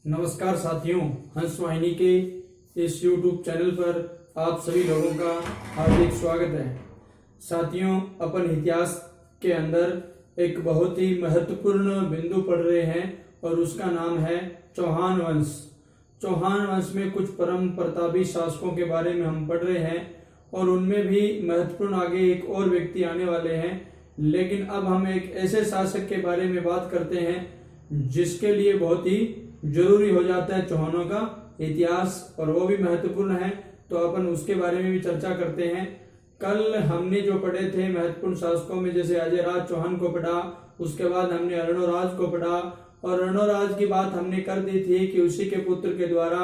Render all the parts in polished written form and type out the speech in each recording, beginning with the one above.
नमस्कार साथियों, हंस वाहिनी के इस YouTube चैनल पर आप सभी लोगों का हार्दिक स्वागत है। साथियों, अपन इतिहास के अंदर एक बहुत ही महत्वपूर्ण बिंदु पढ़ रहे हैं और उसका नाम है चौहान वंश। चौहान वंश में कुछ परम प्रतापी शासकों के बारे में हम पढ़ रहे हैं और उनमें भी महत्वपूर्ण आगे एक और व्यक्ति आने वाले हैं। लेकिन अब हम एक ऐसे शासक के बारे में बात करते हैं जिसके लिए बहुत ही जरूरी हो जाता है चौहानों का इतिहास, और वो भी महत्वपूर्ण है, तो अपन उसके बारे में भी चर्चा करते हैं। कल हमने जो पढ़े थे महत्वपूर्ण शासकों में, जैसे अजय राज चौहान को पढ़ा, उसके बाद हमने अर्णोराज को पढ़ा, और अर्णोराज की बात हमने कर दी थी कि उसी के पुत्र के द्वारा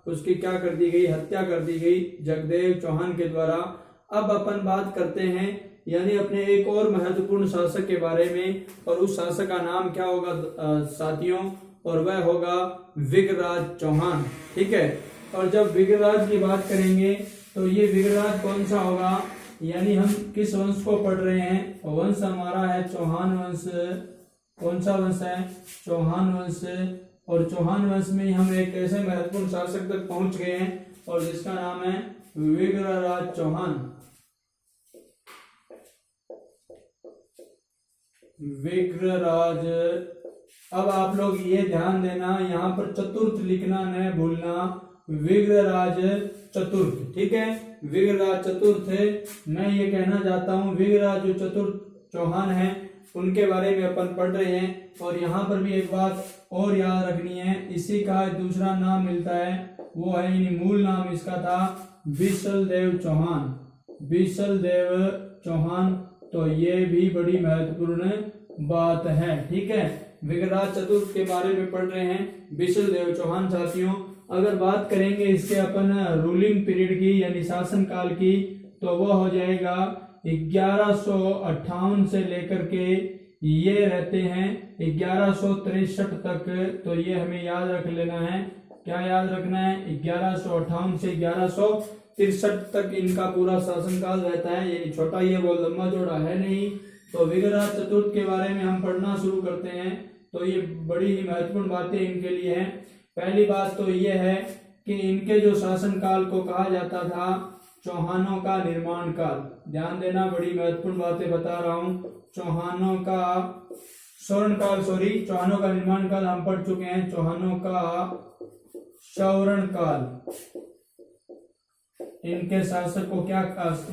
उसकी क्या कर दी गई, हत्या कर दी गई जगदेव चौहान के द्वारा। अब अपन बात करते हैं यानी अपने एक और महत्वपूर्ण शासक के बारे में, और उस शासक का नाम क्या होगा साथियों, और वह होगा विग्रहराज चौहान। ठीक है, और जब विग्रहराज की बात करेंगे तो ये विग्रहराज कौन सा होगा, यानी हम किस वंश को पढ़ रहे हैं, वंश हमारा है चौहान वंश। कौन सा वंश है? चौहान वंश। और चौहान वंश में हम एक ऐसे महत्वपूर्ण शासक तक पहुंच गए हैं और जिसका नाम है विग्रहराज चौहान। विग्रहराज। अब आप लोग ये ध्यान देना, यहाँ पर चतुर्थ लिखना न भूलना, विग्रहराज चतुर्थ। ठीक है, विग्रहराज चतुर्थ है। मैं ये कहना चाहता हूँ विग्रहराज जो चतुर्थ चौहान है उनके बारे में अपन पढ़ रहे हैं। और यहाँ पर भी एक बात और याद रखनी है, इसी का दूसरा नाम मिलता है, वो है मूल नाम इसका था बिसल देव चौहान। बिसल देव चौहान, तो ये भी बड़ी महत्वपूर्ण बात है। ठीक है, विग्रहराज चतुर्थ के बारे में पढ़ रहे हैं, बिसल देव चौहान। साथियों, अगर बात करेंगे इसके अपन रूलिंग पीरियड की यानी शासन काल की, तो वो हो जाएगा 1158 से लेकर के ये रहते हैं 1163 तक। तो ये हमें याद रख लेना है। क्या याद रखना है? 1158 से 1163 तक इनका पूरा शासनकाल रहता है, यानी छोटा ये बहुत लंबा चौड़ा है नहीं। तो विग्रहराज चतुर्थ के बारे में हम पढ़ना शुरू करते हैं, तो ये बड़ी ही महत्वपूर्ण बातें इनके लिए हैं। पहली बात तो ये है कि इनके जो शासनकाल को कहा जाता था चौहानों का निर्माण काल। ध्यान देना, बड़ी महत्वपूर्ण बातें बता रहा हूं। चौहानों का स्वर्ण काल, चौहानों का निर्माण काल हम पढ़ चुके हैं, चौहानों का स्वर्ण काल। इनके शासक को क्या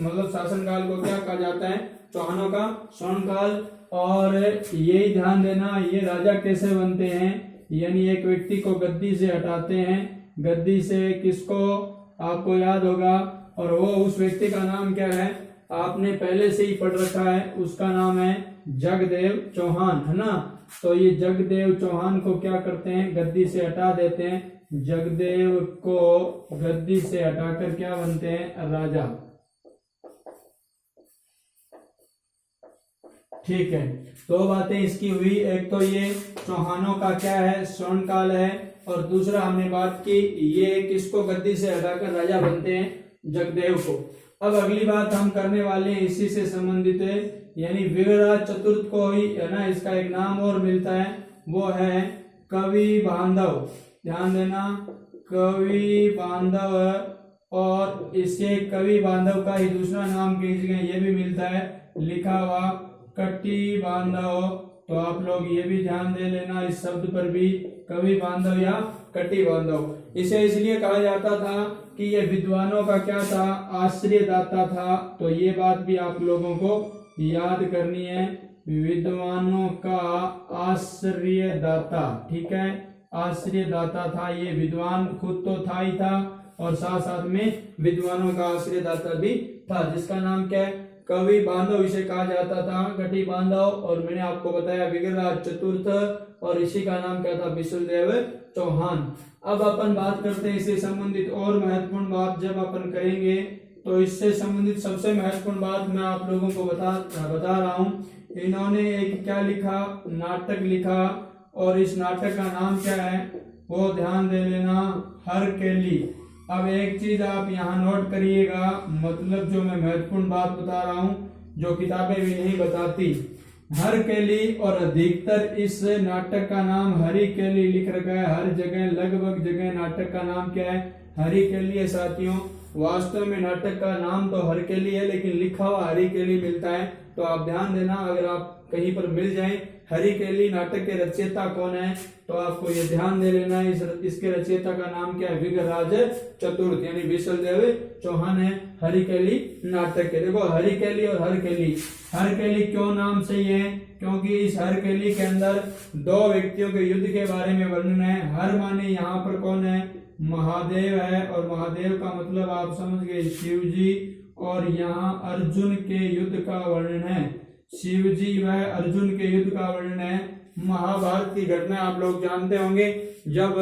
मतलब शासनकाल को क्या कहा जाता है? चौहानों का स्वर्ण काल। और ये ध्यान देना, ये राजा कैसे बनते हैं, यानी एक व्यक्ति को गद्दी से हटाते हैं। गद्दी से किसको? आपको याद होगा, और वो उस व्यक्ति का नाम क्या है? आपने पहले से ही पढ़ रखा है, उसका नाम है जगदेव चौहान, है ना। तो ये जगदेव चौहान को क्या करते हैं? गद्दी से हटा देते हैं। जगदेव को गद्दी से हटाकर क्या बनते हैं? राजा। ठीक है, दो बातें इसकी हुई। एक तो ये चौहानों का क्या है? स्वर्ण काल है, और दूसरा हमने बात की ये किसको गद्दी से हटाकर राजा बनते हैं? जगदेव को। अब अगली बात हम करने वाले हैं इसी से संबंधित है, यानी विग्रहराज चतुर्थ को ही है ना, इसका एक नाम और मिलता है, वो है कवि बांधव। ध्यान देना, कवि बांधव। और इसे कवि बांधव का ही दूसरा नाम किसी का ये भी मिलता है लिखा हुआ कटी बांधव। तो आप लोग ये भी ध्यान दे लेना इस शब्द पर भी, कवि बांधव या कटी बांधव। इसे इसलिए कहा जाता था कि ये विद्वानों का क्या था? आश्रयदाता था। तो ये बात भी आप लोगों को याद करनी है, विद्वानों का आश्रयदाता। ठीक है, आश्रयदाता था ये, विद्वान खुद तो था ही था और साथ साथ में विद्वानों का आश्रयदाता भी था, जिसका नाम क्या है? कवि बांधव इसे कहा जाता था, कटी बांधव। और मैंने आपको बताया विग्रहराज चतुर्थ, और इसी का नाम क्या था? बिसल देव चौहान। अब अपन बात करते हैं इससे संबंधित और महत्वपूर्ण बात। जब अपन करेंगे तो इससे संबंधित सबसे महत्वपूर्ण बात मैं आप लोगों को बता रहा हूँ। इन्होंने एक क्या लिखा? नाटक लिखा, और इस नाटक का नाम क्या है वो ध्यान दे लेना, हरकेली। अब एक चीज आप यहाँ नोट करिएगा, मतलब जो मैं महत्वपूर्ण बात बता रहा हूँ जो किताबें भी नहीं बताती, हर केली और अधिकतर इस नाटक का नाम हरी केली लिख रखा है। हर जगह लगभग जगह नाटक का नाम क्या है, हरी केली है साथियों। वास्तव में नाटक का नाम तो हर केली है, लेकिन लिखा हुआ हरी केली मिलता है। तो आप ध्यान देना, अगर आप कहीं पर मिल जाए हरी केली नाटक के रचयिता कौन है, तो आपको ये ध्यान दे लेना है इसके रचयिता का नाम क्या है, विग्रहराज चतुर्थ यानी विशलदेव चौहान है हरी केली नाटक के। देखो हरी केली और हर केली क्यों नाम सही है, क्योंकि इस हर केली के अंदर दो व्यक्तियों के युद्ध के बारे में वर्णन है। हर माने यहाँ पर कौन है, महादेव है, और महादेव का मतलब आप समझ गए शिव जी, और यहाँ अर्जुन के युद्ध का वर्णन है। शिव जी व अर्जुन के युद्ध का वर्णन है। महाभारत की घटना आप लोग जानते होंगे, जब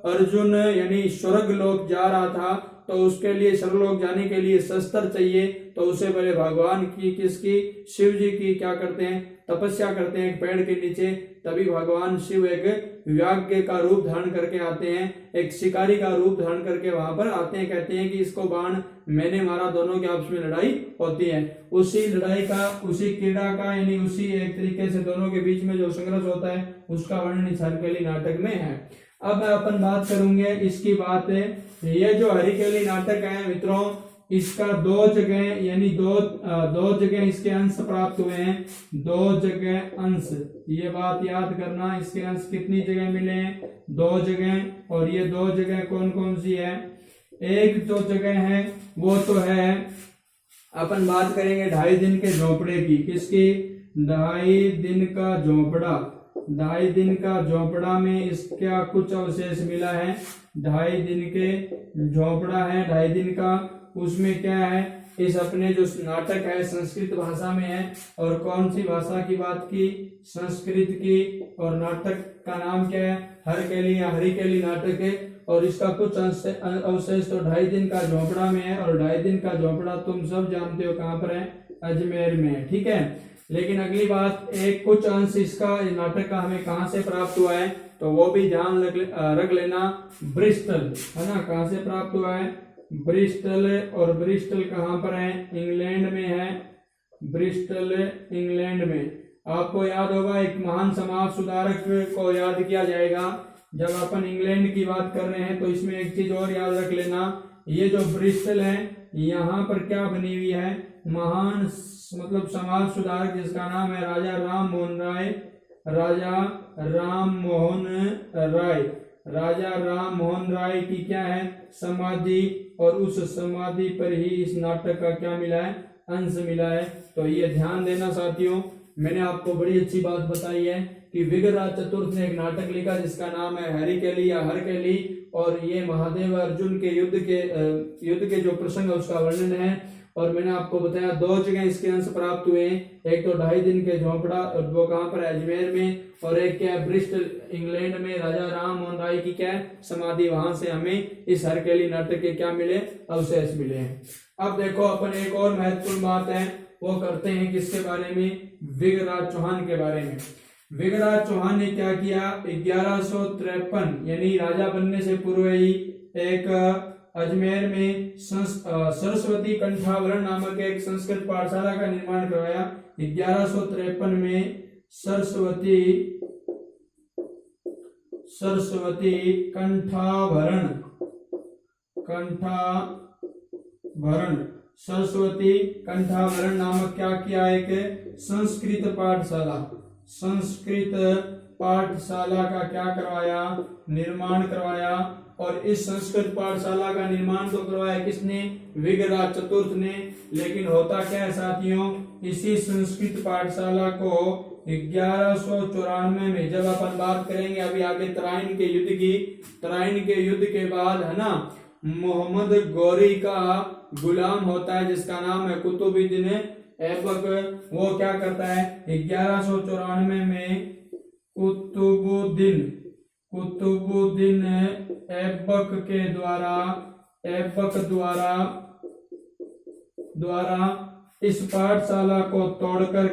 अर्जुन यानी स्वर्ग लोक जा रहा था, तो उसके लिए स्वर्गलोक जाने के लिए शस्त्र चाहिए, तो उससे पहले भगवान की किसकी, शिव जी की क्या करते हैं, तपस्या करते हैं एक पेड़ के नीचे। तभी भगवान शिव एक व्याघ्र का रूप धारण करके आते हैं, एक शिकारी का रूप धारण करके वहां पर आते हैं। कहते हैं कि इसको बाण मैंने मारा, दोनों के आपस में लड़ाई होती है। उसी लड़ाई का, उसी क्रीड़ा का, यानी उसी एक तरीके से दोनों के बीच में जो संघर्ष होता है, उसका वर्णन इस हरकेली नाटक में है। अब अपन बात करूंगे इसकी बात है, ये जो हरिकेली नाटक है मित्रों, इसका दो जगह यानी दो जगह इसके अंश प्राप्त हुए हैं। दो जगह अंश, ये बात याद करना, इसके अंश कितनी जगह मिले हैं, दो जगह। और ये दो जगह कौन कौन सी है, एक जो जगह है वो तो है, अपन बात करेंगे 2.5 दिन के झोपड़े की। किसकी, 2.5 दिन का झोपड़ा। 2.5 दिन का झोपड़ा में इसका कुछ अवशेष मिला है। 2.5 दिन के झोपड़ा है 2.5 दिन का, उसमें क्या है, इस अपने जो नाटक है संस्कृत भाषा में है। और कौन सी भाषा की बात की, संस्कृत की। और नाटक का नाम क्या है, हरकेली या हरिकेली नाटक है। और इसका कुछ अवशेष तो 2.5 दिन का झोपड़ा में है। और 2.5 दिन का झोपड़ा तुम सब जानते हो कहाँ पर है, अजमेर में है, ठीक है। लेकिन अगली बात, एक कुछ अंश इसका नाटक का हमें कहाँ से प्राप्त हुआ है, तो वो भी ध्यान रख लेना, ब्रिस्टल है ना, कहाँ से प्राप्त हुआ है, ब्रिस्टल। और ब्रिस्टल कहाँ पर है, इंग्लैंड में है, ब्रिस्टल इंग्लैंड में। आपको याद होगा, एक महान समाज सुधारक को याद किया जाएगा जब अपन इंग्लैंड की बात कर रहे हैं। तो इसमें एक चीज और याद रख लेना, ये जो ब्रिस्टल है यहाँ पर क्या बनी हुई है, महान मतलब समाज सुधारक जिसका नाम है राजा राम मोहन राय। राजा राम मोहन राय, राजा राम मोहन राय की क्या है, समाधि। और उस समाधि पर ही इस नाटक का क्या मिला है, अंश मिला है। तो ये ध्यान देना साथियों, मैंने आपको बड़ी अच्छी बात बताई है कि विग्रहराज चतुर्थ ने एक नाटक लिखा जिसका नाम है हरिकेली या हरकेली। और ये महादेव अर्जुन के युद्ध के जो प्रसंग है उसका वर्णन है। और मैंने आपको बताया दो जगह इसके अंश प्राप्त हुए हैं, एक तो 2.5 दिन के झोपड़ा, और वो कहाँ पर है, अजमेर में। और एक क्या है, ब्रिस्टल इंग्लैंड में राजा राम मोहन राय की क्या है, समाधि। वहां से हमें इस हरकेली नाटक के क्या मिले, अवशेष मिले हैं। अब देखो अपन एक और महत्वपूर्ण बात है वो करते हैं किसके बारे में, विग्रहराज चौहान के बारे में। विग्रहराज चौहान ने क्या किया, 1153 यानी राजा बनने से पूर्व ही एक अजमेर में सरस्वती कंठावरण नामक एक संस्कृत पाठशाला का निर्माण करवाया। 1153 में सरस्वती कंठाभरण सरस्वती कंठाभरण नामक क्या किया, एक संस्कृत पाठशाला का क्या करवाया, निर्माण करवाया। और इस संस्कृत पाठशाला का निर्माण तो करवाया किसने, विग्रहराज चतुर्थ ने। लेकिन होता क्या है साथियों, इसी संस्कृत पाठशाला को 1194 में, जब अपन बात करेंगे अभी आगे तराइन के युद्ध की, तराइन के युद्ध के बाद है ना, मोहम्मद गौरी का गुलाम होता है जिसका नाम है कुतुबुद्दीन ऐबक। वो क्या करता है, 1194 में कुतुबुद्दीन ऐबक के द्वारा इस पाठशाला को तोड़कर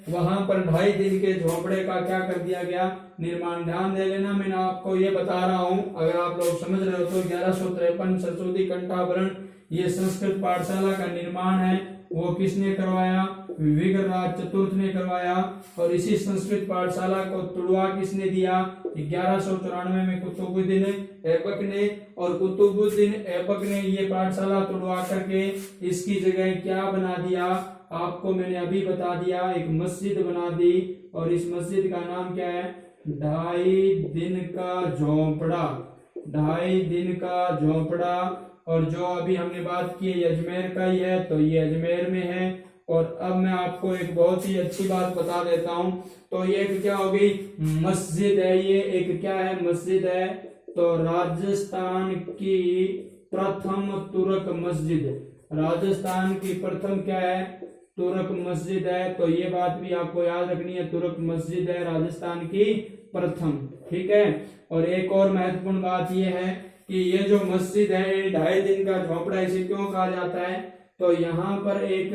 वहां पर 2.5 दिन के झोपड़े का क्या कर दिया गया, निर्माण। ध्यान दे लेना, मैंने आपको ये बता रहा हूं, अगर आप लोग समझ रहे हो तो 1153 सरस्वती कंठाभरण ये संस्कृत पाठशाला का निर्माण है वो किसने करवाया? विग्रहराज चतुर्थ ने करवाया। और इसी संस्कृत पाठशाला को तुड़वा किसने दिया? 1194 में कुतुबुद्दीन ऐबक ने। और कुतुबुद्दीन ऐबक ने ये पाठशाला तुड़वा करके इसकी जगह क्या बना दिया? आपको मैंने अभी बता दिया, एक मस्जिद बना दी। और इस मस्जिद का नाम क्या है? 2.5 दिन का झोंपड़ा। 2.5 दिन का झोंपड़ा। और जो अभी हमने बात की है अजमेर का ही है, तो ये अजमेर में है। और अब मैं आपको एक बहुत ही अच्छी बात बता देता हूं। तो ये क्या हो गई? मस्जिद है। ये एक क्या है? मस्जिद है। तो राजस्थान की प्रथम तुर्क मस्जिद, राजस्थान की प्रथम क्या है? तुर्क मस्जिद है। तो ये बात भी आपको याद रखनी है, तुर्क मस्जिद है राजस्थान की प्रथम। ठीक है। और एक और महत्वपूर्ण बात यह है कि ये जो मस्जिद है 2.5 दिन का झोंपड़ा इसे क्यों कहा जाता है? तो यहाँ पर एक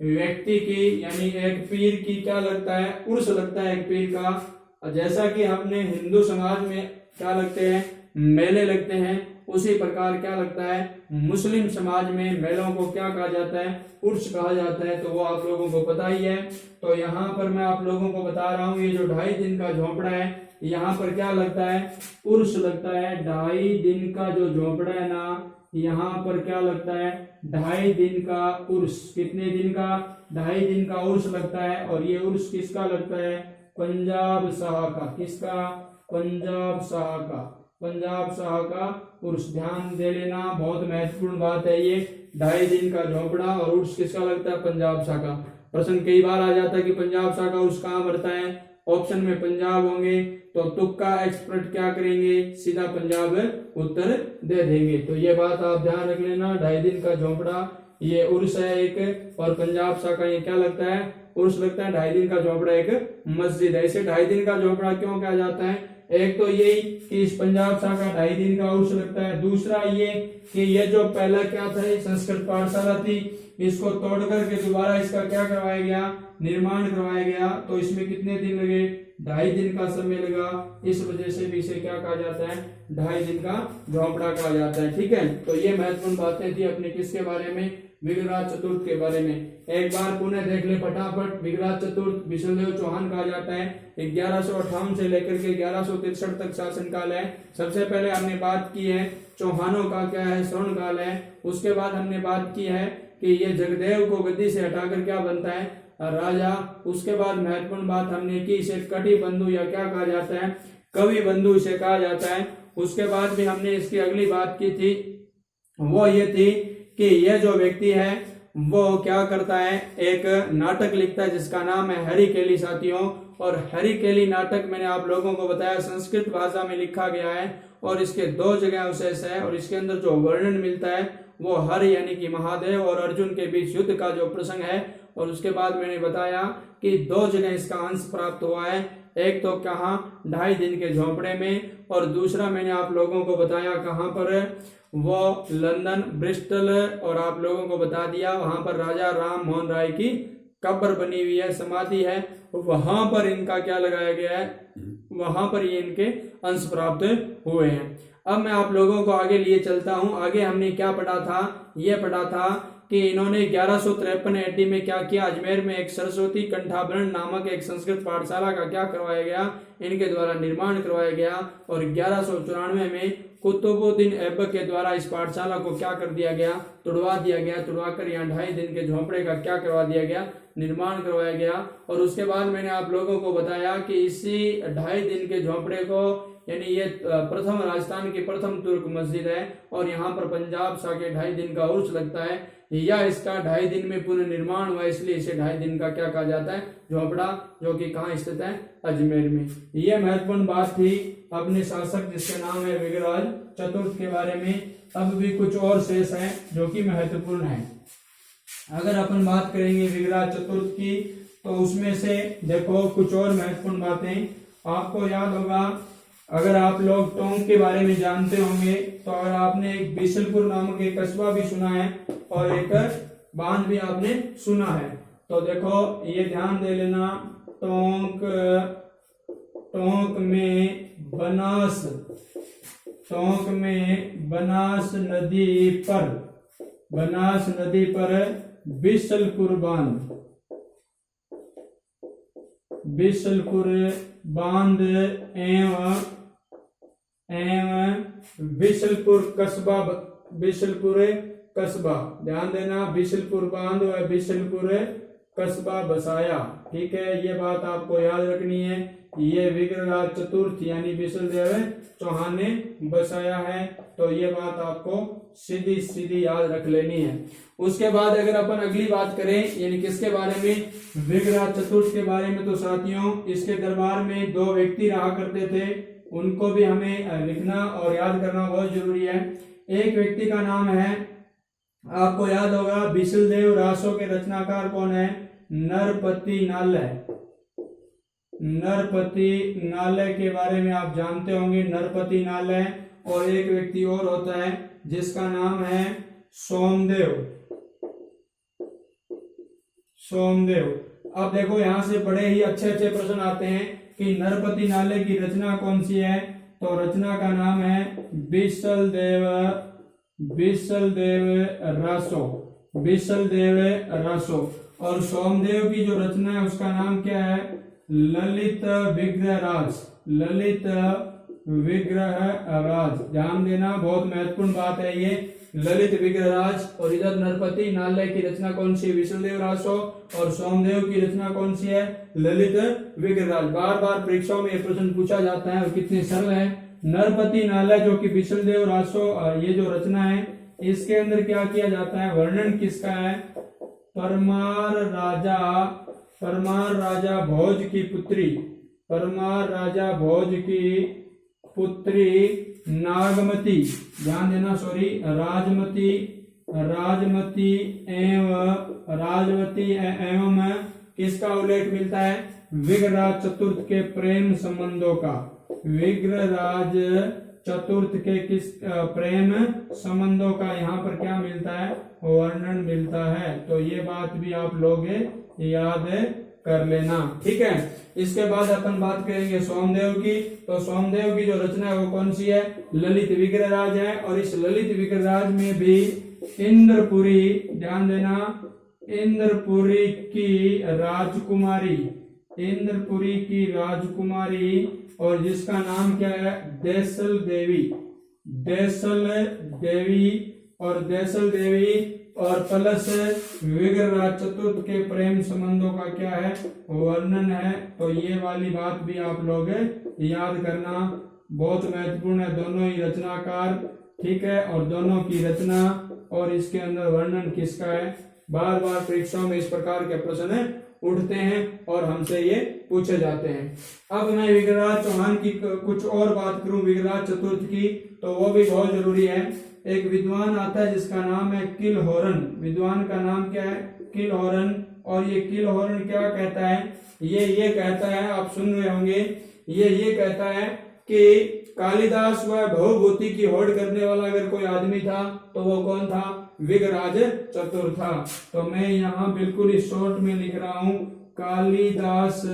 व्यक्ति की यानी एक पीर की क्या लगता है? उर्स लगता है एक पीर का। जैसा कि हमने हिंदू समाज में क्या लगते हैं? मेले लगते हैं, उसी प्रकार क्या लगता है? मुस्लिम समाज में मेलों को क्या कहा जाता है? उर्स कहा जाता है। तो वो आप लोगों को पता ही है। तो यहाँ पर मैं आप लोगों को बता रहा हूँ, ये जो 2.5 दिन का झोंपड़ा है यहाँ पर क्या लगता है? उर्स लगता है। 2.5 दिन का जो झोंपड़ा है ना, यहाँ पर क्या लगता है? 2.5 दिन का उर्स। कितने दिन का? 2.5 दिन का उर्स लगता है। और ये उर्स किसका लगता है? पंजाब शाह का। किसका? पंजाब शाह का। पंजाब शाह का उर्स। ध्यान दे लेना, बहुत महत्वपूर्ण बात है ये। 2.5 दिन का झोंपड़ा और उर्स किसका लगता है? पंजाब शाह का। प्रश्न कई बार आ जाता है कि पंजाब शाह का उर्स कहाँ बढ़ता है? ऑप्शन में पंजाब होंगे तो तुक्का एक्सपर्ट क्या करेंगे? सीधा पंजाब उत्तर दे देंगे। तो ये बात आप ध्यान रख लेना। 2.5 दिन का झोंपड़ा ये उर्स है एक, और पंजाब शाह का ये क्या लगता है? उर्स लगता है। 2.5 दिन का झोंपड़ा एक मस्जिद है। इसे 2.5 दिन का झोंपड़ा क्यों कहा जाता है? एक तो यही कि इस पंजाब शाह का 2.5 दिन का उर्स लगता है। दूसरा ये कि ये जो पहला क्या था, संस्कृत पाठशाला थी, इसको तोड़ करके दोबारा इसका क्या करवाया गया? निर्माण करवाया गया। तो इसमें कितने दिन लगे? 2.5 दिन का समय लगा। इस वजह से भी इसे क्या कहा जाता है? 2.5 दिन का झोंपड़ा कहा जाता है। ठीक है। तो ये महत्वपूर्ण बातें थी अपने किसके बारे में? विग्रहराज चतुर्थ के बारे में। एक बार पुनः देख ले फटाफट। विग्रहराज चतुर्थ विष्णुदेव चौहान कहा जाता है। 1158 से लेकर के 1163 तक शासनकाल है। सबसे पहले हमने बात की है चौहानों का क्या है? स्वर्णकाल है। उसके बाद हमने बात की है कि ये जगदेव को गद्दी से हटाकर क्या बनता है? राजा। उसके बाद महत्वपूर्ण बात हमने की, इसे कटि बंधु या क्या कहा जाता है? कवि बंधु इसे कहा जाता है। उसके बाद भी हमने इसकी अगली बात की थी, वो ये थी कि यह जो व्यक्ति है वो क्या करता है? एक नाटक लिखता है जिसका नाम है हरिकेली साथियों। और हरिकेली नाटक मैंने आप लोगों को बताया संस्कृत भाषा में लिखा गया है और इसके 2 जगह अवशेष है। और इसके अंदर जो वर्णन मिलता है वो हर यानी कि महादेव और अर्जुन के बीच युद्ध का जो प्रसंग है। और उसके बाद मैंने बताया कि 2 जगह इसका अंश प्राप्त हुआ है। एक तो कहाँ? 2.5 दिन के झोंपड़े में। और दूसरा मैंने आप लोगों को बताया कहाँ पर? वो लंदन, ब्रिस्टल। और आप लोगों को बता दिया वहां पर राजा राम मोहन राय की कब्र बनी हुई है, समाधि है, वहां पर इनका क्या लगाया गया है? वहां पर ये इनके अंश प्राप्त हुए हैं। अब मैं आप लोगों को आगे लिए चलता हूं। आगे हमने क्या पढ़ा था? ये पढ़ा था कि इन्होंने 1153 AD में क्या किया? अजमेर में एक सरस्वती कंठाभरण नामक एक संस्कृत पाठशाला का क्या करवाया गया? इनके द्वारा निर्माण करवाया गया। और 1194 में कुतुबुद्दीन ऐबक के द्वारा इस पाठशाला को क्या कर दिया गया? तुड़वा दिया गया। तुड़वा कर यहाँ 2.5 दिन के झोंपड़े का क्या करवा दिया गया? निर्माण करवाया गया। और उसके बाद मैंने आप लोगों को बताया कि इसी 2.5 दिन के झोंपड़े को यानी ये प्रथम राजस्थान की प्रथम तुर्क मस्जिद है। और यहाँ पर पंजाब शाह के 2.5 दिन का उर्स लगता है, या इसका 2.5 दिन में पुनः निर्माण हुआ, इसलिए इसे 2.5 दिन का क्या कहा जाता है? झोंपड़ा, जो कि कहाँ स्थित है? अजमेर में। यह महत्वपूर्ण बात थी अपने शासक जिसका नाम है विग्रहराज चतुर्थ के बारे में। अब भी कुछ और शेष हैं जो कि महत्वपूर्ण है। अगर अपन बात करेंगे विग्रहराज चतुर्थ की तो उसमें से देखो कुछ और महत्वपूर्ण बातें आपको याद होगा। अगर आप लोग टोंक के बारे में जानते होंगे तो अगर आपने एक बीसलपुर नामक एक कस्बा भी सुना है और एक बांध भी आपने सुना है। तो देखो ये ध्यान दे लेना, टोंक में बनास नदी पर बनास नदी पर बिशलपुर बांध, बिशलपुर बांध एवं बिशलपुर कस्बा, बिशलपुर कस्बा, ध्यान देना, बिशलपुर बांध व बिशलपुर कस्बा बसाया। ठीक है, ये बात आपको याद रखनी है। ये विग्रहराज चतुर्थ यानी बिशलदेव चौहान ने बसाया है, तो ये बात आपको सीधी सीधी याद रख लेनी है। उसके बाद अगर अपन अगली बात करें यानी किसके बारे में, विग्रहराज चतुर्थ के बारे में, तो साथियों इसके दरबार में 2 व्यक्ति रहा करते थे, उनको भी हमें लिखना और याद करना बहुत जरूरी है। एक व्यक्ति का नाम है, आपको याद होगा, बिशलदेव रासो के रचनाकार कौन है, नरपति नालय। नरपति नालय के बारे में आप जानते होंगे, नरपति नालय। और एक व्यक्ति और होता है जिसका नाम है सोमदेव, सोमदेव। अब देखो यहां से बड़े ही अच्छे अच्छे प्रश्न आते हैं कि नरपति नालय की रचना कौन सी है, तो रचना का नाम है बिशलदेव, बिशलदेव रासो, बिशलदेव रासो। और सोमदेव की जो रचना है उसका नाम क्या है, ललित विग्रहराज, ललित विग्रहराज। ध्यान देना, बहुत महत्वपूर्ण बात है ये, ललित विग्रहराज। और इधर नरपति नालय की रचना कौन सी, बिशलदेव रासो, और सोमदेव की रचना कौन सी है, ललित विग्रहराज। बार बार परीक्षाओं में ये प्रश्न पूछा जाता है और कितने सरल है। नरपति नालय जो कि बिशलदेव रासो ये जो रचना है, इसके अंदर क्या किया जाता है, वर्णन किसका है, परमार राजा भोज की पुत्री, परमार राजा भोज की पुत्री नागमती, ध्यान देना, सॉरी, राजमती, राजमती एवं किसका उल्लेख मिलता है, विग्रहराज चतुर्थ के प्रेम संबंधों का, विग्रहराज चतुर्थ के किस प्रेम संबंधों का यहाँ पर क्या मिलता है, वर्णन मिलता है। तो ये बात भी आप लोग याद कर लेना। ठीक है, इसके बाद अपन बात करेंगे सोमदेव की। तो सोमदेव की जो रचना है वो कौन सी है, ललित विग्रहराज है। और इस ललित विग्रहराज में भी इंद्रपुरी, ध्यान देना, इंद्रपुरी की राजकुमारी, इंद्रपुरी की राजकुमारी, और जिसका नाम क्या है, देसल देवी, देसल देवी, और देसल देवी और प्लस विग्रहराज चतुर्थ के प्रेम संबंधों का क्या है, वर्णन है। तो ये वाली बात भी आप लोग याद करना, बहुत महत्वपूर्ण है। दोनों ही रचनाकार, ठीक है, और दोनों की रचना और इसके अंदर वर्णन किसका है। बार बार परीक्षाओं में इस प्रकार के प्रश्न उठते हैं और हमसे ये पूछे जाते हैं। अब मैं विग्रहराज चौहान की कुछ और बात करूं, विग्रहराज चतुर्थ की, तो वो भी बहुत जरूरी है। एक विद्वान आता है जिसका नाम है किलहोरन, विद्वान का नाम क्या है, किलहोरन। और ये किलहोरन क्या कहता है, ये कहता है, आप सुन रहे होंगे, ये कहता है कि कालिदास व भवभूति की होड़ करने वाला अगर कोई आदमी था तो वो कौन था, विग्रहराज चतुर्थ था। तो मैं यहाँ बिल्कुल ही शॉर्ट में लिख रहा हूँ, कालिदास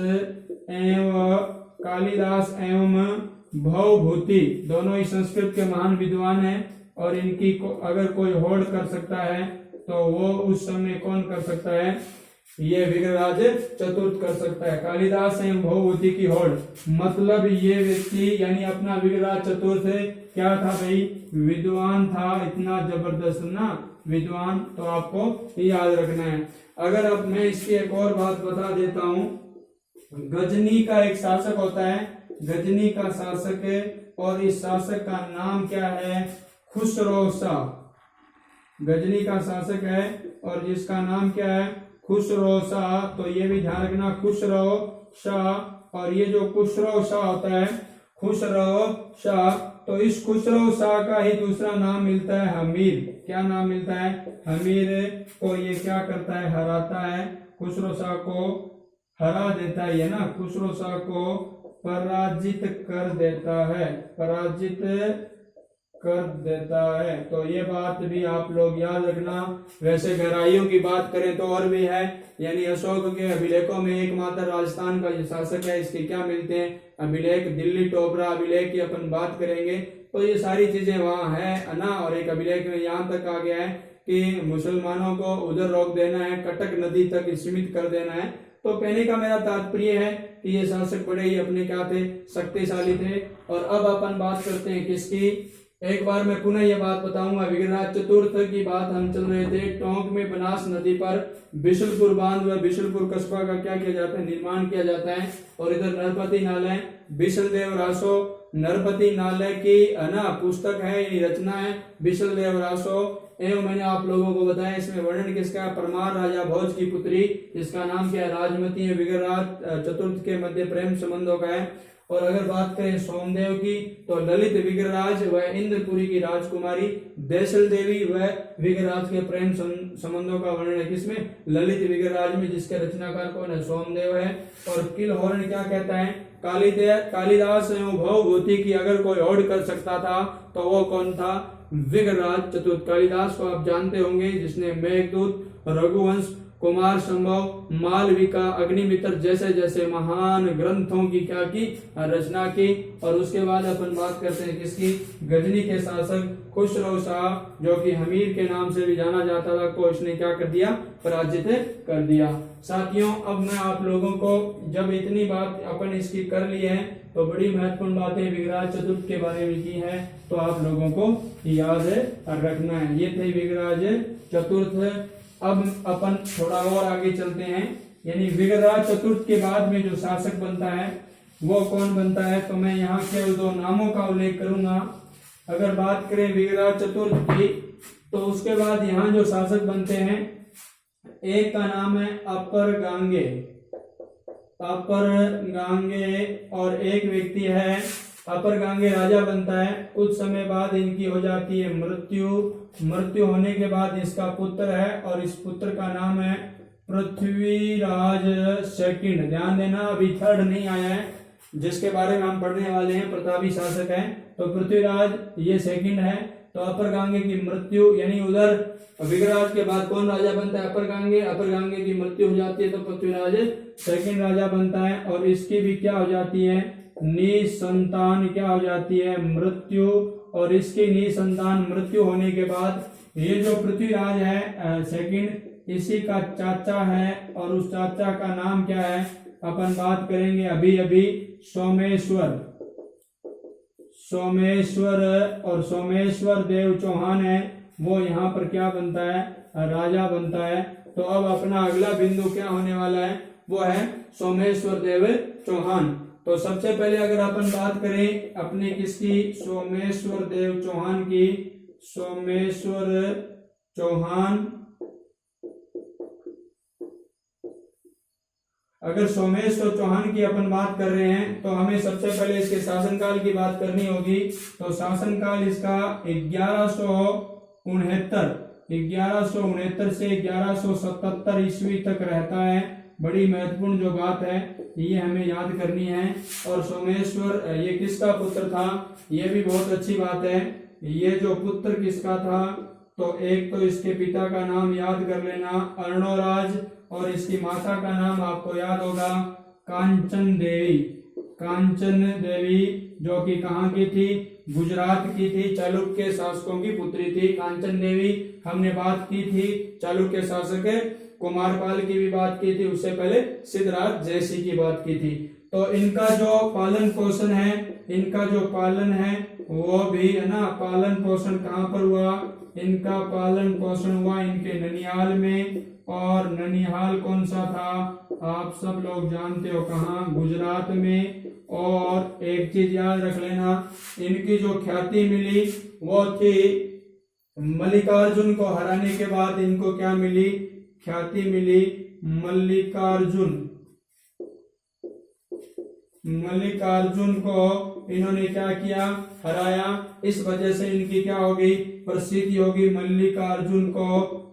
एवं भवभूति दोनों ही संस्कृत के महान विद्वान हैं, और इनकी अगर कोई होड़ कर सकता है तो वो उस समय कौन कर सकता है, ये विग्रहराज चतुर्थ कर सकता है। कालिदास एवं भवभूति की होड़, मतलब ये व्यक्ति यानी अपना विग्रहराज चतुर्थ क्या था भाई, विद्वान था, इतना जबरदस्त ना विद्वान। तो आपको याद रखना है। अगर अब मैं इसकी एक और बात बता देता हूँ, गजनी का एक शासक होता है, गजनी का शासक, और इस शासक का नाम क्या है, खुसरो शाह। गजनी का शासक है और जिसका नाम क्या है, खुसरो शाह। तो ये भी ध्यान रखना, खुसरो शाह। और ये जो खुसरो शाह होता है, खुसरो शाह, तो इस खुसरो शाह का ही दूसरा नाम मिलता है हमीर। क्या नाम मिलता है, हमीर। को ये क्या करता है, हराता है, खुसरो शाह को हरा देता है, ये ना, खुसरो शाह को पराजित कर देता है, पराजित कर देता है। तो ये बात भी आप लोग याद रखना। वैसे गहराइयों की बात करें तो और भी है, यानी अशोक के अभिलेखों में एकमात्र राजस्थान का जो शासक है, इसके क्या मिलते हैं, अभिलेख, दिल्ली टोपरा अभिलेख की अपन बात करेंगे तो ये सारी चीजें वहां है ना। और एक अभिलेख में यहाँ तक आ गया है कि मुसलमानों को उधर रोक देना है, कटक नदी तक सीमित कर देना है। तो कहने का मेरा तात्पर्य है कि ये शासक बड़े ही अपने क्या थे, शक्तिशाली थे। और अब अपन बात करते हैं किसकी, एक बार मैं पुनः ये बात बताऊंगा, विग्रहराज चतुर्थ की बात हम चल रहे थे। टोंक में बनास नदी पर बिशुलपुर बांध व बिशुलपुर कस्बा का क्या किया जाता है, निर्माण किया जाता है। और इधर नरपति नालय, बिशलदेव रासो नरपति नालय की ना पुस्तक है, ये रचना है बिशलदेव रासो। एवं मैंने आप लोगों को बताया इसमें वर्णन किसका है, परमार राजा भोज की पुत्री, जिसका नाम क्या है, राजमती है। विग्रहराज चतुर्थ के मध्य प्रेम संबंधों का है। और अगर बात करें सोमदेव की, तो ललित विग्रहराज व इंद्रपुरी की राजकुमारी देशल देवी व विग्रहराज के प्रेम संबंधों का वर्णन है किसमें, ललित विग्रहराज में, जिसके रचनाकार कौन है, सोमदेव है। और किलहोरन क्या कहता है, कालिदास एवं भवभूति की अगर कोई ओड कर सकता था तो वो कौन था, विग्रहराज चतुर्थ। कालिदास को आप जानते होंगे, जिसने मेघदूत, रघुवंश, कुमार संभव, मालविका, अग्निमित्र जैसे जैसे महान ग्रंथों की क्या की, रचना की। और उसके बाद अपन बात करते हैं किसकी, गजनी के शासक खुसरो शाह, जो कि हमीर के नाम से भी जाना जाता था, को इसने क्या कर दिया, पराजित कर दिया। साथियों, अब मैं आप लोगों को, जब इतनी बात अपन इसकी कर ली है, तो बड़ी महत्वपूर्ण बातें विग्रहराज चतुर्थ के बारे में की है, तो आप लोगों को याद रखना है। ये थे विग्रहराज चतुर्थ। अब अपन थोड़ा और आगे चलते हैं, यानी विग्रहराज चतुर्थ के बाद में जो शासक बनता है वो कौन बनता है, तो मैं यहाँ केवल दो नामों का उल्लेख करूंगा। अगर बात करें विग्रहराज चतुर्थ की, तो उसके बाद यहाँ जो शासक बनते हैं, एक का नाम है अपर गांगे, और एक व्यक्ति है अपर गांगे राजा बनता है। कुछ समय बाद इनकी हो जाती है मृत्यु होने के बाद इसका पुत्र है, और इस पुत्र का नाम है पृथ्वीराज सेकंड। ध्यान देना, अभी थर्ड नहीं आया है, जिसके बारे में हम पढ़ने वाले हैं, प्रतापी शासक है। तो पृथ्वीराज ये सेकंड है। तो अपर गांगे की मृत्यु, यानी उधर विग्रहराज के बाद कौन राजा बनता है, अपर गांगे की मृत्यु हो जाती है, तो पृथ्वीराज सेकंड राजा बनता है। और इसकी भी क्या हो जाती है, निसंतान क्या हो जाती है, मृत्यु। और इसकी निसंतान मृत्यु होने के बाद ये जो पृथ्वीराज है सेकंड, इसी का चाचा है, और उस चाचा का नाम क्या है, अपन बात करेंगे अभी सोमेश्वर। और सोमेश्वर देव चौहान है, वो यहाँ पर क्या बनता है, राजा बनता है। तो अब अपना अगला बिंदु क्या होने वाला है, वो है सोमेश्वर देव चौहान। तो सबसे पहले अगर अपन बात करें अपने किसकी, सोमेश्वर देव चौहान की, सोमेश्वर चौहान, अगर सोमेश्वर चौहान की अपन बात कर रहे हैं, तो हमें सबसे पहले इसके शासनकाल की बात करनी होगी। तो शासनकाल इसका 1169 से 1177 ईस्वी तक रहता है। बड़ी महत्वपूर्ण जो बात है ये हमें याद करनी है। और सोमेश्वर ये किसका पुत्र था, ये भी बहुत अच्छी बात है। ये जो पुत्र किसका था, तो एक तो इसके पिता का नाम याद कर लेना, अर्णोराज, और इसकी माता का नाम आपको याद होगा, कांचन देवी, जो कि कहाँ की थी, गुजरात की थी, चालुक्य शासकों की पुत्री थी कांचन देवी। हमने बात की थी चालुक्य शासक कुमारपाल की भी बात की थी, उससे पहले सिद्धराज जयसिंह की बात की थी। तो इनका जो पालन पोषण है वो भी है ना, पालन पोषण कहाँ पर हुआ, इनका पालन पोषण हुआ इनके ननिहाल में। और ननिहाल कौन सा था, आप सब लोग जानते हो कहाँ, गुजरात में। और एक चीज याद रख लेना, इनकी जो ख्याति मिली वो थी मल्लिकार्जुन को हराने के बाद इनको क्या मिली, ख्याति मिली मल्लिकार्जुन को इन्होंने क्या किया, हराया। इस वजह से इनकी क्या हो गई, प्रसिद्धि होगी, मल्लिकार्जुन को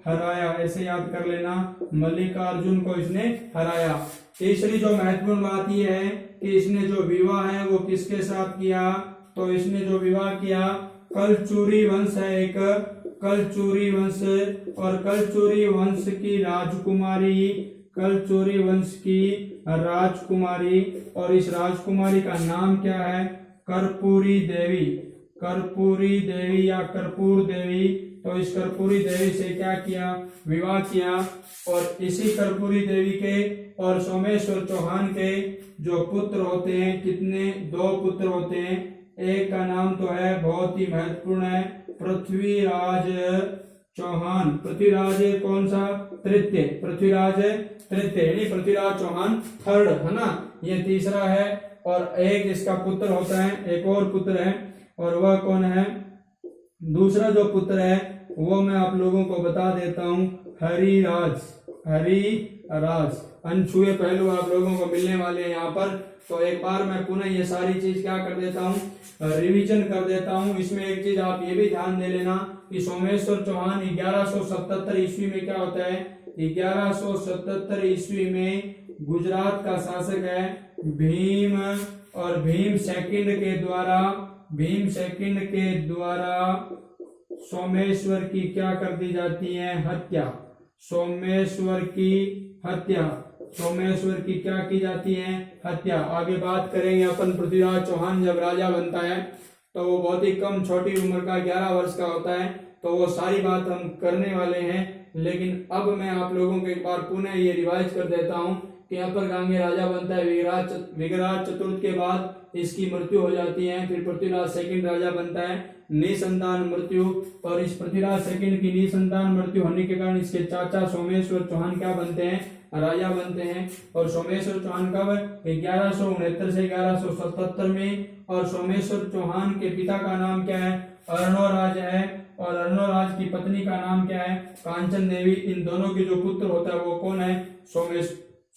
हराया, ऐसे याद कर लेना, मल्लिकार्जुन को इसने हराया। तीसरी जो महत्वपूर्ण बात यह है कि इसने जो विवाह है वो किसके साथ किया, तो इसने जो विवाह किया, कलचूरी वंश है एक, कलचूरी वंश, और कलचूरी वंश की राजकुमारी, और इस राजकुमारी का नाम क्या है, कर्पूरी देवी या कर्पूर देवी। तो इस कर्पूरी देवी से क्या किया, विवाह किया। और इसी कर्पूरी देवी के और सोमेश्वर चौहान के जो पुत्र होते हैं, कितने, 2 पुत्र होते हैं। एक का नाम तो है बहुत ही महत्वपूर्ण है, पृथ्वीराज चौहान। पृथ्वीराज कौन सा, तृतीय, पृथ्वीराज तृतीय यानी पृथ्वीराज चौहान थर्ड, है ना, ये तीसरा है। और एक इसका पुत्र होता है, एक और पुत्र है, और वह कौन है, दूसरा जो पुत्र है वो मैं आप लोगों को बता देता हूं, हरिराज। हरिराज अनछुए पहलू आप लोगों को मिलने वाले हैं यहाँ पर। तो एक बार मैं पुनः ये सारी चीज क्या कर देता हूँ, रिवीजन कर देता हूँ। इसमें एक चीज आप ये भी ध्यान दे लेना कि सोमेश्वर चौहान 1177 ईस्वी में क्या होता है, 1177 ईस्वी में गुजरात का शासक है भीम, और भीम सेकंड के द्वारा सोमेश्वर की क्या कर दी जाती है, हत्या। सोमेश्वर की क्या की जाती है, हत्या। आगे बात करेंगे अपन, पृथ्वीराज चौहान जब राजा बनता है तो वो बहुत ही कम, छोटी उम्र का, 11 वर्ष का होता है। तो वो सारी बात हम करने वाले हैं, लेकिन अब मैं आप लोगों को एक बार पुनः ये रिवाइज कर देता हूँ कि अपर गांगे राजा बनता है विगराज चतुर्थ के बाद इसकी मृत्यु हो जाती है। फिर पृथ्वीराज सेकंड राजा बनता है, निसंतान मृत्यु। और इस पृथ्वीराज सेकंड की निसंतान मृत्यु होने के कारण इसके चाचा सोमेश्वर चौहान क्या बनते हैं, राजा बनते हैं। और सोमेश्वर चौहान कब, 1169 से 1177 में। और सोमेश्वर चौहान के पिता का नाम क्या है, अर्णोराज है, और अर्णोराज की पत्नी का नाम क्या है, कांचन देवी। इन दोनों के जो पुत्र होता है वो कौन है,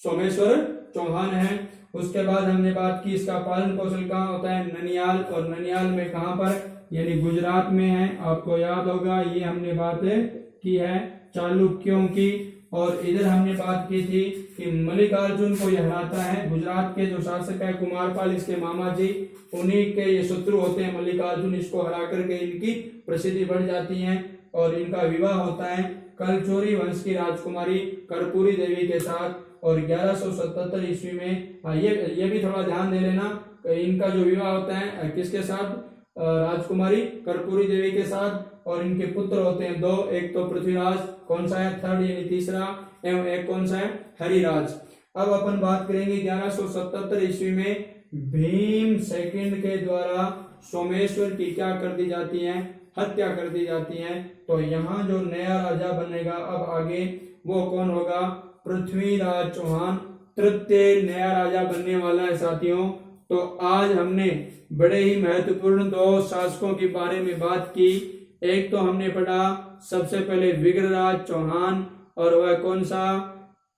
सोमेश्वर चौहान है। उसके बाद हमने बात की इसका पालन पोषण कहाँ होता है, ननियाल। और ननियाल में कहाँ पर, यानी गुजरात में है। आपको याद होगा ये हमने बात की है चालुक्यों की। और इधर हमने बात की थी कि मल्लिकार्जुन को यह हराता है, गुजरात के जो शासक है कुमारपाल, इसके मामा जी, उन्हीं के ये शत्रु होते हैं मल्लिकार्जुन। इसको हरा करके इनकी प्रसिद्धि बढ़ जाती है और इनका विवाह होता है कलचोरी वंश की राजकुमारी कर्पूरी देवी के साथ। और 1177 ईस्वी में ये भी थोड़ा ध्यान दे लेना, इनका जो विवाह होता है किसके साथ, राजकुमारी कर्पूरी देवी के साथ। और इनके पुत्र होते हैं 2, एक तो पृथ्वीराज, कौन सा है, थर्ड यानी तीसरा, एवं एक कौन सा है, हरिराज। अब अपन बात करेंगे 1177 ईस्वी में भीम सेकंड के द्वारा सोमेश्वर की क्या कर दी जाती है, हत्या कर दी जाती है। तो यहाँ जो नया राजा बनेगा अब आगे वो कौन होगा, पृथ्वीराज चौहान तृतीय नया राजा बनने वाला है साथियों। तो आज हमने बड़े ही महत्वपूर्ण 2 शासकों के बारे में बात की। एक तो हमने पढ़ा सबसे पहले विग्रहराज चौहान, और वह कौन सा,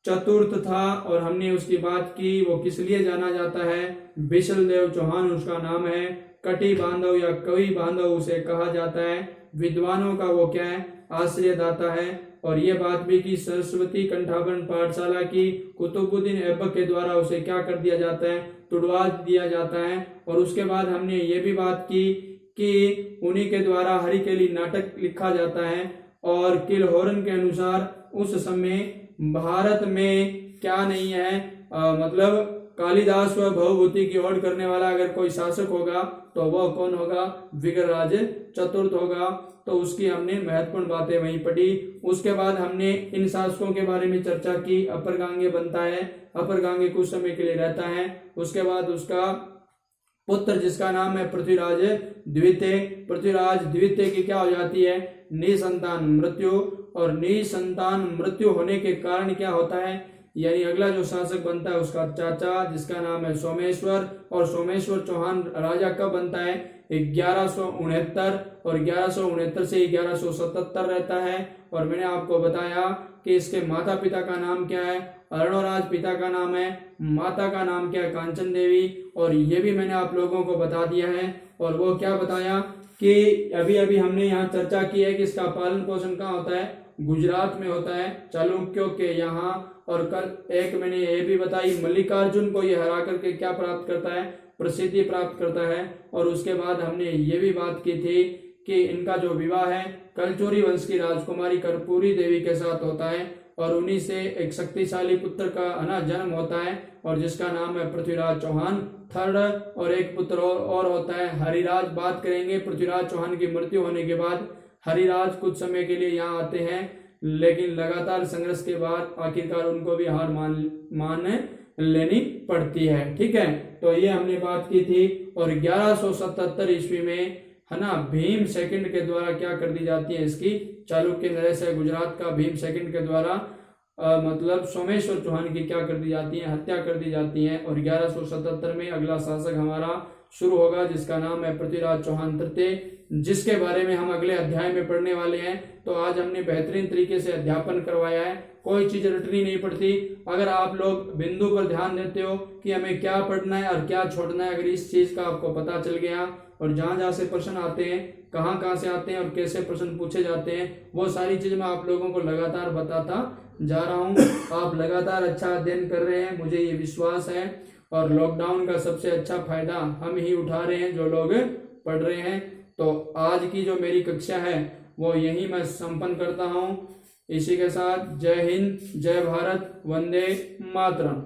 चतुर्थ था। और हमने उसकी बात की, वो किस लिए जाना जाता है, बिशल देव चौहान उसका नाम है। कटी बांधव या कवि बांधव उसे कहा जाता है। विद्वानों का वो क्या है, आश्रयदाता है। और ये बात भी कि सरस्वती कंठाभरण पाठशाला की कुतुबुद्दीन ऐबक के द्वारा उसे क्या कर दिया जाता है, तुड़वा दिया जाता है। और उसके बाद हमने ये भी बात की कि उन्हीं के द्वारा हरिकेली नाटक लिखा जाता है। और किलहोरन के अनुसार उस समय भारत में क्या नहीं है, मतलब कालिदास व भवभूति की ओर करने वाला अगर कोई शासक होगा तो वह कौन होगा, विग्रहराज चतुर्थ होगा। तो उसकी हमने महत्वपूर्ण बातें वहीं पढ़ी। उसके बाद हमने इन शासकों के बारे में चर्चा की। अपर गांगे बनता है, अपर गांगे कुछ समय के लिए रहता है। उसके बाद उसका पुत्र जिसका नाम है पृथ्वीराज द्वितीय, पृथ्वीराज द्वितीय की क्या हो जाती है, निसंतान मृत्यु। और निसंतान मृत्यु होने के कारण क्या होता है, यानी अगला जो शासक बनता है उसका चाचा जिसका नाम है सोमेश्वर। और सोमेश्वर चौहान राजा कब बनता है, 1169, और 1169 से 1177 रहता है। और मैंने आपको बताया कि इसके माता पिता का नाम क्या है, अर्णोराज पिता का नाम है, माता का नाम क्या है, कांचन देवी। और ये भी मैंने आप लोगों को बता दिया है। और वो क्या बताया कि अभी अभी हमने यहाँ चर्चा की है कि इसका पालन पोषण कहाँ होता है, गुजरात में होता है, चालुक्यों के यहाँ। और कल एक मैंने ये भी बताई, मल्लिकार्जुन को ये हरा करके क्या प्राप्त करता है, प्रसिद्धि प्राप्त करता है। और उसके बाद हमने ये भी बात की थी कि इनका जो विवाह है कलचोरी वंश की राजकुमारी कर्पूरी देवी के साथ होता है। और उन्हीं से एक शक्तिशाली पुत्र का जन्म होता है, और जिसका नाम है पृथ्वीराज चौहान थर्ड। और एक पुत्र और होता है हरिराज। बात करेंगे पृथ्वीराज चौहान की मृत्यु होने के बाद हरिराज कुछ समय के लिए यहाँ आते हैं, लेकिन लगातार संघर्ष के बाद आखिरकार उनको भी हार मान लेनी पड़ती है। ठीक है, तो ये हमने बात की थी। और 1177 ईस्वी में है ना भीम सेकंड के द्वारा क्या कर दी जाती है, इसकी चालुक्य नरेश है गुजरात का, भीम सेकंड के द्वारा मतलब सोमेश्वर चौहान की क्या कर दी जाती है, हत्या कर दी जाती है। और 1177 में अगला शासक हमारा शुरू होगा जिसका नाम है पृथ्वीराज चौहान तृतीय, जिसके बारे में हम अगले अध्याय में पढ़ने वाले हैं। तो आज हमने बेहतरीन तरीके से अध्यापन करवाया है, कोई चीज रटनी नहीं पड़ती। अगर आप लोग बिंदु पर ध्यान देते हो कि हमें क्या पढ़ना है और क्या छोड़ना है, अगर इस चीज का आपको पता चल गया और जहां जहां से प्रश्न आते हैं, कहाँ से आते हैं और कैसे प्रश्न पूछे जाते हैं, वो सारी चीज मैं आप लोगों को लगातार बताता जा रहा हूँ। आप लगातार अच्छा अध्ययन कर रहे हैं, मुझे ये विश्वास है। और लॉकडाउन का सबसे अच्छा फायदा हम ही उठा रहे हैं जो लोग पढ़ रहे हैं। तो आज की जो मेरी कक्षा है वो यही मैं संपन्न करता हूँ। इसी के साथ जय हिंद, जय भारत, वंदे मातरम।